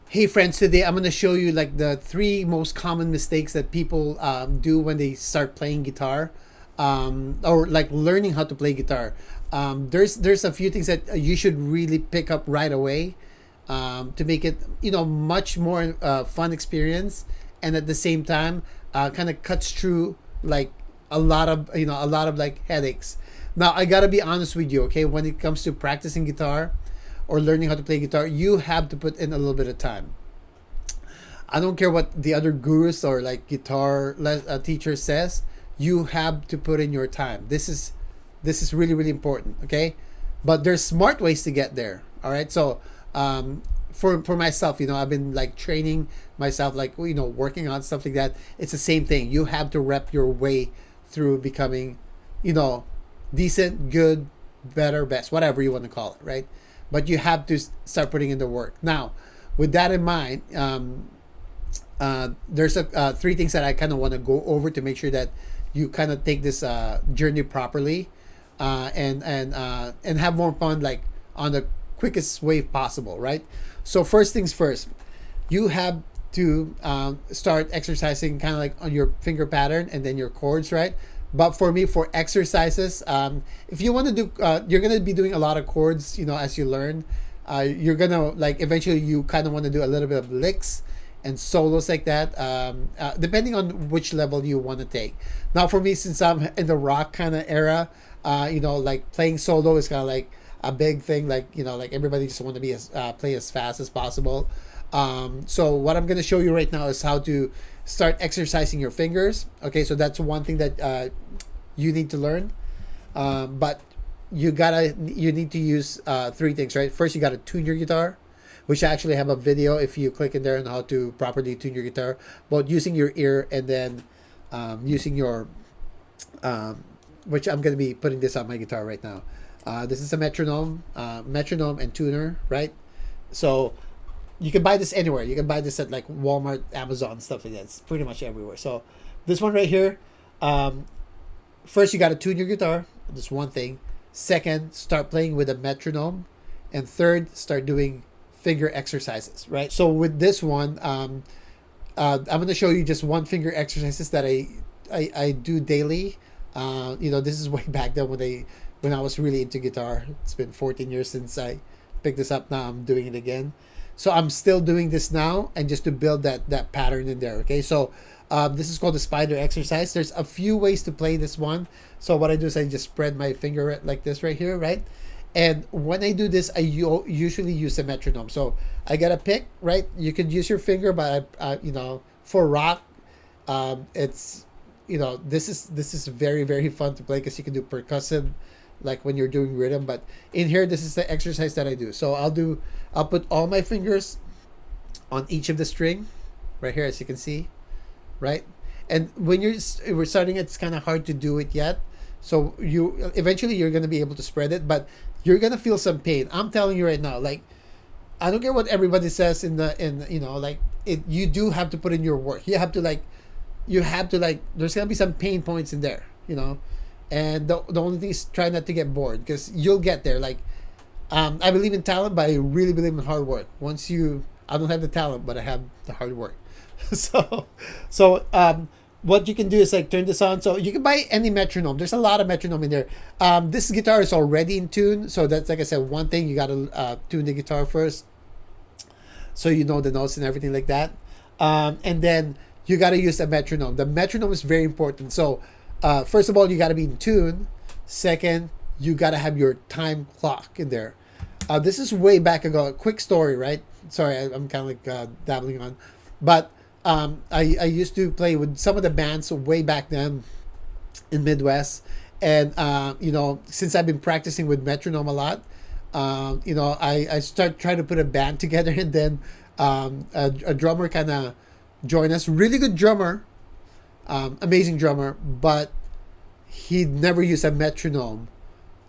Hey friends, today I'm gonna show you like the three most common mistakes that people do when they start playing guitar, or like learning how to play guitar. There's a few things that you should really pick up right away, to make it much more fun experience, and at the same time, kind of cuts through like a lot of like headaches. Now I gotta be honest with you, okay? When it comes to practicing guitar or learning how to play guitar, you have to put in a little bit of time. I don't care what the other gurus or like teacher says. You have to put in your time. This is really really important. Okay, but there's smart ways to get there. All right, so for myself, I've been like training myself, like working on stuff like that. It's the same thing. You have to rep your way through becoming, you know, decent, good, better, best, whatever you want to call it, right? But you have to start putting in the work. Now, with that in mind, there's three things that I kind of want to go over to make sure that you kind of take this journey properly, and have more fun, like on the quickest way possible, right? So first things first, you have to start exercising kind of like on your finger pattern and then your chords, right? But for me, for exercises, if you want to do, you're gonna be doing a lot of chords, as you learn. You're gonna like eventually you kind of want to do a little bit of licks and solos like that, depending on which level you want to take. Now, for me, since I'm in the rock kind of era, like playing solo is kind of like a big thing. Like like everybody just want to be play as fast as possible. So what I'm gonna show you right now is how to start exercising your fingers. Okay, so that's one thing that you need to learn. But you need to use three things, right? First, you gotta tune your guitar, which I actually have a video if you click in there on how to properly tune your guitar, both using your ear and then using your, which I'm gonna be putting this on my guitar right now. This is a metronome and tuner, right? So you can buy this anywhere. You can buy this at like Walmart, Amazon, stuff like that. It's pretty much everywhere. So this one right here, first you got to tune your guitar. That's one thing. Second, start playing with a metronome, and third, start doing finger exercises. Right. So with this one, I'm going to show you just one finger exercises that I do daily. This is way back then when I was really into guitar. It's been 14 years since I picked this up. Now I'm doing it again. So I'm still doing this now, and just to build that pattern in there. Okay, so this is called the spider exercise. There's a few ways to play this one. So what I do is I just spread my finger like this right here, right? And when I do this, I usually use a metronome. So I gotta pick, right? You can use your finger, but for rock, it's this is very very fun to play because you can do percussive, like when you're doing rhythm. But in here, this is the exercise that I do. So I'll put all my fingers on each of the string right here, as you can see, right? And when we're starting, it's kind of hard to do it yet. So you eventually you're gonna be able to spread it, but you're gonna feel some pain. I'm telling you right now, like I don't care what everybody says like it. You do have to put in your work. You have to like. There's gonna be some pain points in there, and the only thing is try not to get bored, because you'll get there. Like I believe in talent, but I really believe in hard work. I don't have the talent, but I have the hard work. So what you can do is like turn this on. So you can buy any metronome. There's a lot of metronome in there. This guitar is already in tune, so that's, like I said, one thing. You gotta tune the guitar first, so you know the notes and everything like that. And then you gotta use a metronome. The metronome is very important. So first of all, you gotta be in tune. Second, you gotta have your time clock in there. This is way back ago. A quick story, right? Sorry, I'm kind of like dabbling on, but I used to play with some of the bands way back then in Midwest, and since I've been practicing with metronome a lot, I start trying to put a band together, and then a drummer kind of joined us. Really good drummer, amazing drummer, but he never used a metronome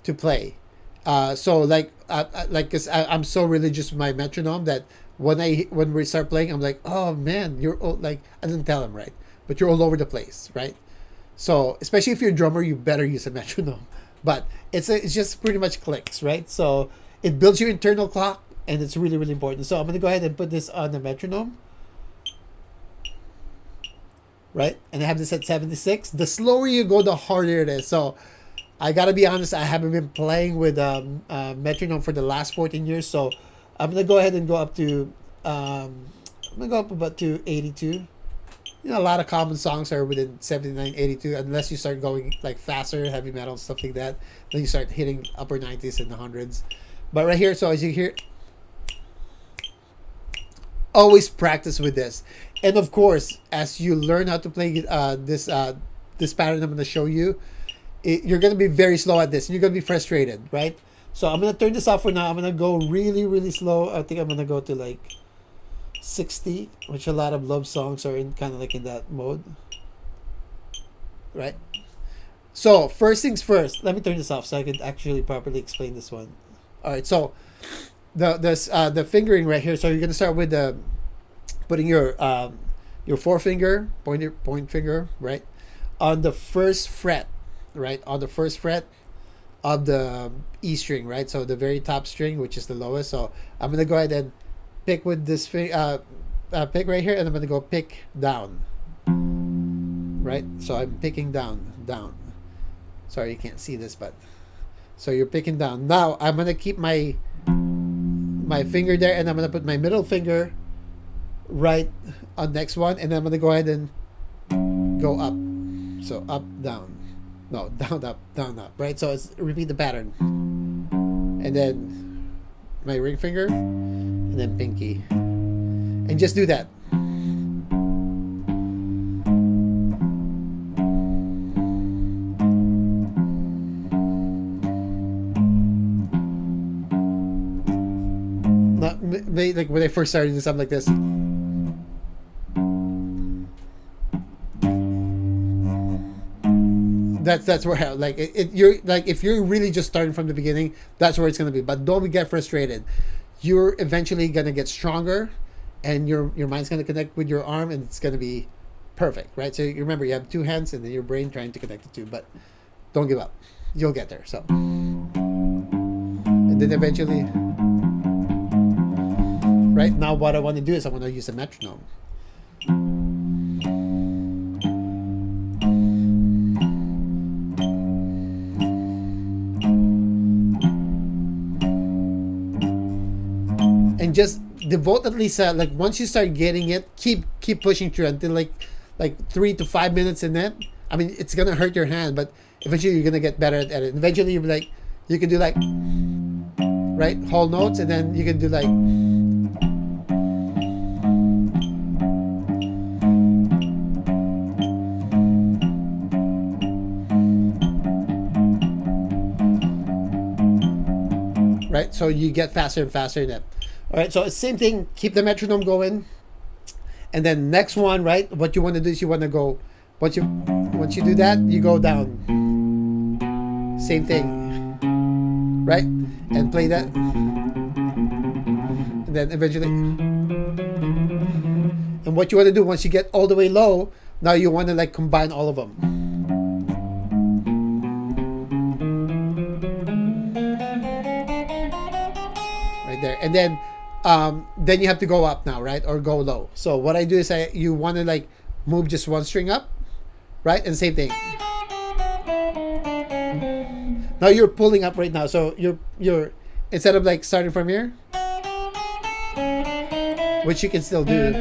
to play. So cause I'm so religious with my metronome that when we start playing, I'm like, oh man, you're all, like, I didn't tell him, right, but you're all over the place, right? So especially if you're a drummer, you better use a metronome. But it's just pretty much clicks, right? So it builds your internal clock, and it's really, really important. So I'm going to go ahead and put this on the metronome, right? And I have this at 76. The slower you go, the harder it is. So I gotta be honest, I haven't been playing with metronome for the last 14 years, so I'm gonna go ahead and go up to I'm gonna go up about to 82. You know, a lot of common songs are within 79, 82, unless you start going like faster, heavy metal, stuff like that. Then you start hitting upper 90s and the hundreds. But right here, so as you hear, always practice with this. And of course, as you learn how to play this pattern I'm going to show you, you're going to be very slow at this, and you're going to be frustrated, right? So I'm going to turn this off for now. I'm going to go really, really slow. I think I'm going to go to like 60, which a lot of love songs are in, kind of like in that mode, right? So first things first, let me turn this off so I can actually properly explain this one. All right, so the fingering right here. So you're going to start with putting your forefinger, point finger, right, on the first fret, right, on the first fret of the E string, right? So the very top string, which is the lowest. So I'm gonna go ahead and pick with this pick right here, and I'm gonna go pick down, right? So I'm picking down. Sorry, you can't see this, but so you're picking down. Now I'm gonna keep my finger there, and I'm gonna put my middle finger right on next one, and then I'm gonna go ahead and go up. So up, down, no, down, up, right? So it's repeat the pattern, and then my ring finger, and then pinky, and just do that. Not like when I first started doing something like this. That's where like you're like, if you're really just starting from the beginning, that's where it's gonna be. But don't get frustrated. You're eventually gonna get stronger, and your mind's gonna connect with your arm, and it's gonna be perfect, right? So you remember, you have two hands, and then your brain trying to connect the two. But don't give up. You'll get there. So, and then eventually, right now, what I want to do is I want to use a metronome. And just devote at least like, once you start getting it, keep pushing through until like 3 to 5 minutes in it. I mean, it's gonna hurt your hand, but eventually you're gonna get better at it. Eventually you'll be like, you can do like, right, whole notes, and then you can do like, right? So you get faster and faster in it. All right, so same thing, keep the metronome going. And then next one, right, what you want to do is you want to go, once you do that, you go down. Same thing, right? And play that. And then eventually. And what you want to do, once you get all the way low, now you want to like combine all of them. Right there. And then you have to go up now, right? Or go low. So what I do is you want to like move just one string up, right? And same thing. Now you're pulling up right now. So you're instead of like starting from here, which you can still do.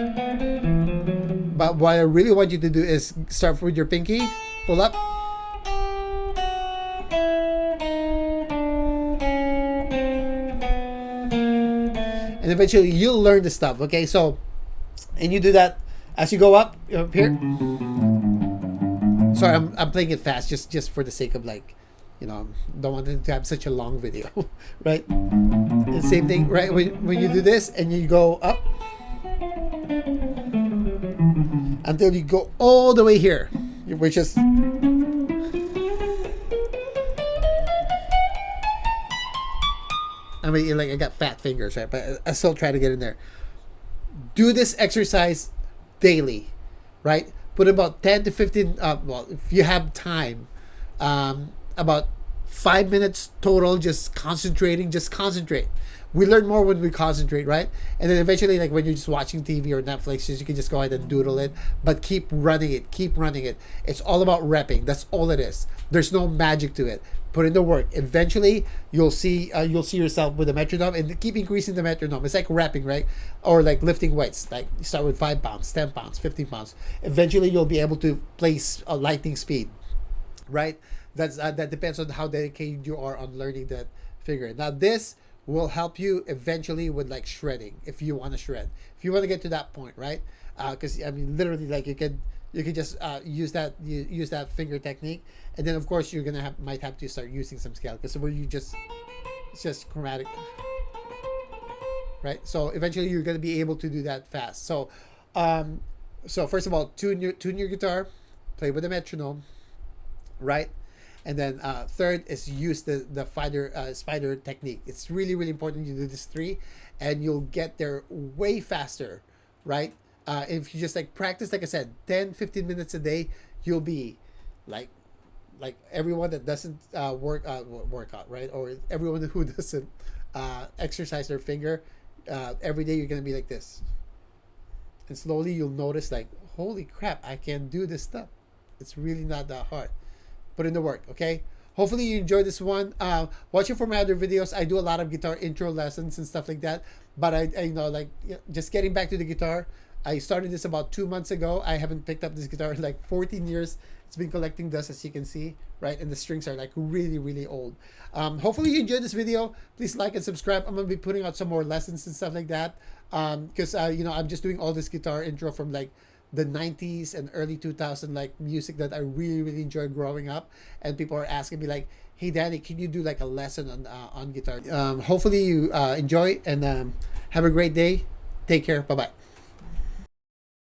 But what I really want you to do is start with your pinky, pull up. And eventually you'll learn the stuff, okay? So, and you do that as you go up here. Sorry, I'm playing it fast just for the sake of like, you know, don't want it to have such a long video, right? And same thing, right? When you do this and you go up until you go all the way here, which is. I mean, like, I got fat fingers, right? But I still try to get in there. Do this exercise daily, right? Put about 10 to 15, well, if you have time, about 5 minutes total, just concentrating, just concentrate. We learn more when we concentrate, right? And then eventually, like when you're just watching TV or Netflix, you can just go ahead and doodle it, but keep running it, keep running it. It's all about repping. That's all it is. There's no magic to it. Put in the work. Eventually, you'll see yourself with a metronome, and keep increasing the metronome. It's like rapping, right? Or like lifting weights. Like you start with 5 pounds, 10 pounds, 15 pounds. Eventually, you'll be able to place a lightning speed, right? That depends on how dedicated you are on learning that figure. Now, this will help you eventually with like shredding, if you want to shred, if you want to get to that point, right? Because I mean, literally, like you can just use that finger technique, and then of course you're gonna might have to start using some scale, because where it's just chromatic, right? So eventually you're gonna be able to do that fast. So first of all, tune your guitar, play with the metronome, right? And then third is use the spider technique. It's really, really important you do this 3, and you'll get there way faster, right? If you just like practice, like I said, 10-15 minutes a day, you'll be like everyone that doesn't work out, right? Or everyone who doesn't exercise their finger every day, you're gonna be like this. And slowly you'll notice, like, holy crap, I can do this stuff. It's really not that hard. Put in the work, okay? Hopefully you enjoyed this one. Watch it for my other videos. I do a lot of guitar intro lessons and stuff like that. But I like, just getting back to the guitar. I started this about 2 months ago. I haven't picked up this guitar in like 14 years. It's been collecting dust, as you can see, right? And the strings are like really, really old. Hopefully you enjoyed this video. Please like and subscribe. I'm gonna be putting out some more lessons and stuff like that. Because I'm just doing all this guitar intro from like the 90s and early 2000 like music that I really, really enjoyed growing up, and people are asking me like, hey Danny, can you do like a lesson on guitar? Hopefully you enjoy, and have a great day. Take care. Bye bye.